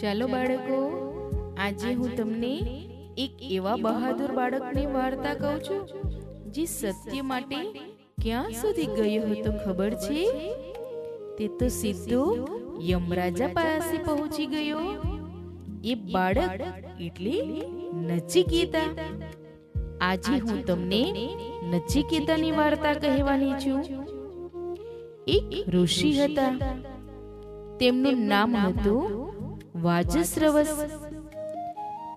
ચાલો બાળકો, આજે હું તમને એક એવા બહાદુર બાળકની વાર્તા કહું છું જે સત્ય માટે ક્યાં સુધી ગયો હતો ખબર છે? તે તો સીધો યમરાજા પાસે પહોંચી ગયો. એ બાળક એટલે નચિકેતા. આજે હું તમને નચિકેતાની વાર્તા કહેવાની છું. એક ઋષિ હતા. તેમનું નામ હતું વાજસ્રવસ.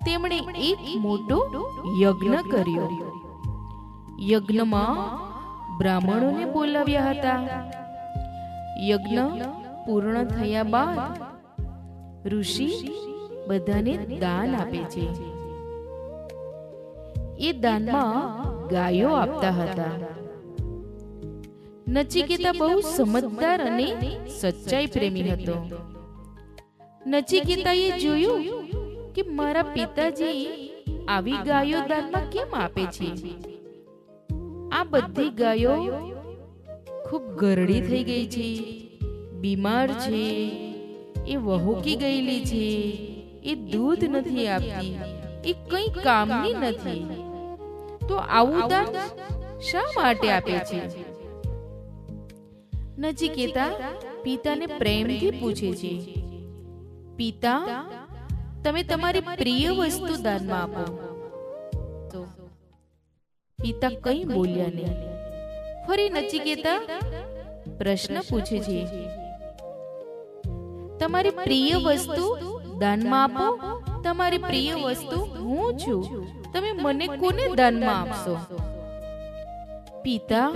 તેમણે એક મોટો યજ્ઞ કર્યો. યજ્ઞમાં બ્રાહ્મણોને બોલાવ્યા હતા. યજ્ઞ પૂર્ણ થયા બાદ ઋષિ બધાને દાન આપે છે. એ દાનમાં ગાયો આપતા હતા. નચિકેતા બહુ સમજદાર અને સચ્ચાઈ પ્રેમી હતો. નચિકેતાએ જોયું કે મારા પિતાજી આવી ગાયો દાનમાં કેમ આપે છે? આ બધી ગાયો ખૂબ ગરડી થઈ ગઈ છે, બીમાર છે, એ વહુકી ગયેલી છે, એ દૂધ નથી આપતી, એ કંઈ કામની નથી. તો આવું દાન શા માટે આપે છે? નચિકેતા પિતાને પ્રેમથી પૂછે છે, પિતા, તમે તમારી પ્રિય વસ્તુ દાનમાં આપો. પિતા કંઈ બોલ્યા નહીં. ફરી નચિકેતા પ્રશ્ન પૂછે છે, તમારી પ્રિય વસ્તુ દાનમાં આપો. તમારી પ્રિય વસ્તુ હું છું. તમે મને કોને દાનમાં આપશો? પિતા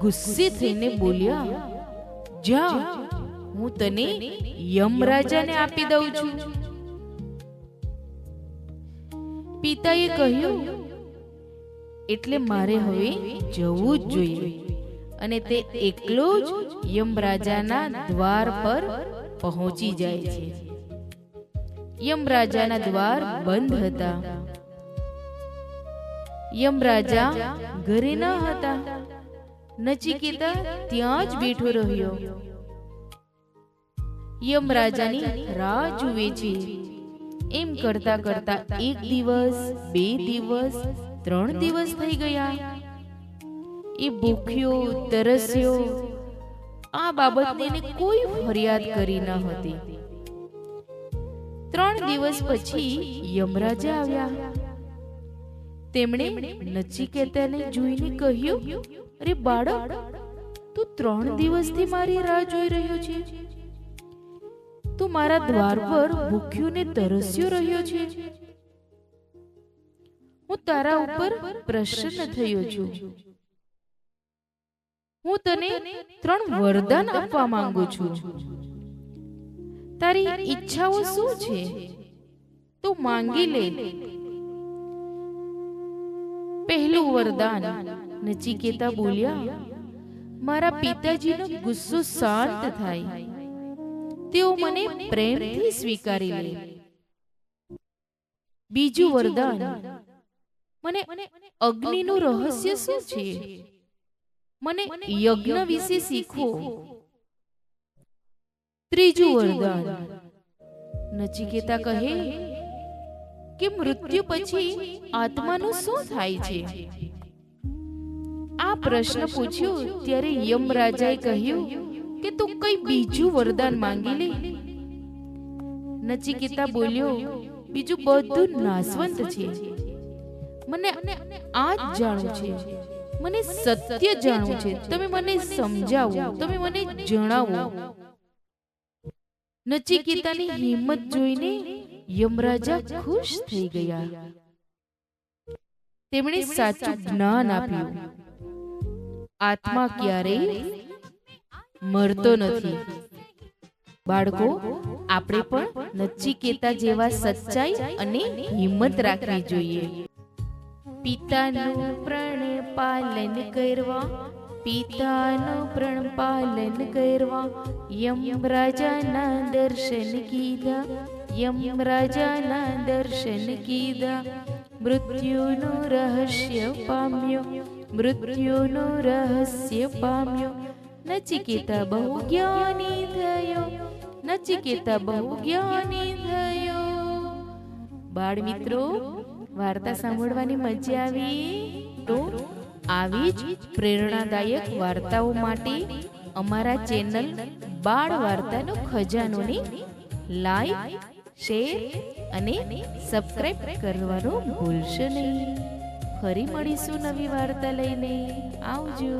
ગુસ્સે થઈને બોલ્યા, જા, હું તને યમરાજાને આપી દઉં છું. પિતાએ કહ્યું, એટલે મારે હવે જવું જ જોઈએ. અને તે એકલો જ યમરાજાના દ્વાર પર પહોંચી જાય છે. યમરાજાના દ્વાર બંધ હતા. યમરાજા ઘરે ન હતા. નચિકેતા ત્યાં જ બેઠો રહ્યો. યમરાજાની રાહ જુએ છે. એમ કરતા કરતા 1 દિવસ, 2 દિવસ, 3 દિવસ થઈ ગયા. એ ભૂખ્યો, તરસ્યો. આ બાબતને એને કોઈ ફરિયાદ કરી ન હતી. 3 દિવસ પછી યમરાજા આવ્યા. તેમણે નચિકેતાને જોઈને કહ્યું, અરે બાળક, તું 3 દિવસથી મારી રાહ જોઈ રહ્યો છે. તું મારા દ્વાર પર ભૂખ્યો ને તરસ્યો રહ્યો છે. હું તારા ઉપર પ્રસન્ન થયો છું. હું તને 3 વરદાન આપવા માંગુ છું. તારી ઈચ્છાઓ શું છે? તું માંગી લે. પહેલું વરદાન, નચિકેતા બોલ્યા, મારા પિતાજીનો ગુસ્સો શાંત થાય. તેઓ મને પ્રેમથી સ્વીકારી લે. બીજું વરદાન, મને અગ્નિનું રહસ્ય શું છે? મને યજ્ઞ વિશે શીખવો. ત્રીજું વરદાન, નચિકેતા કહે કે મૃત્યુ પછી આત્માનું શું થાય છે? આ પ્રશ્ન પૂછ્યો ત્યારે યમરાજાએ કહ્યું કે તું કઈ બીજું વરદાન માંગી લે. નચિકેતા બોલ્યો, બીજું બધું નાશવંત છે. મને આ જ જાણવું છે. મને સત્ય જાણવું છે. તમે મને સમજાવો, તમે મને જણાવો. નચિકેતાની હિંમત જોઈને યમરાજા ખુશ થઈ ગયા. તેમણે સાચું જ્ઞાન આપ્યું. આત્મા ક્યારેય મરતો નથી. બાળકો, આપણે પણ નચિકેતા જેવા સચ્ચાઈ અને હિંમત રાખવી જોઈએ. પિતાનું પ્રણ પાલન કરવા, પિતાનું પ્રણ પાલન કરવા, યમરાજાના દર્શન કીધા, યમરાજાના દર્શન કીધા. મૃત્યુનું રહસ્ય પામ્યો, મૃત્યુનું રહસ્ય પામ્યો. નચિકેતા બહુ જ્ઞાની થયો, નચિકેતા બહુ જ્ઞાની થયો. બાળ મિત્રો, વાર્તા સાંભળવાની મજા આવી? તો આવી જ પ્રેરણાદાયક વાર્તાઓ માટે અમારા ચેનલ બાળ વાર્તાનો ખજાનોને લાઈક, શેર અને સબસ્ક્રાઇબ કરવાનું ભૂલશો નહીં. ફરી મળીશું નવી વાર્તા લઈને. આવજો.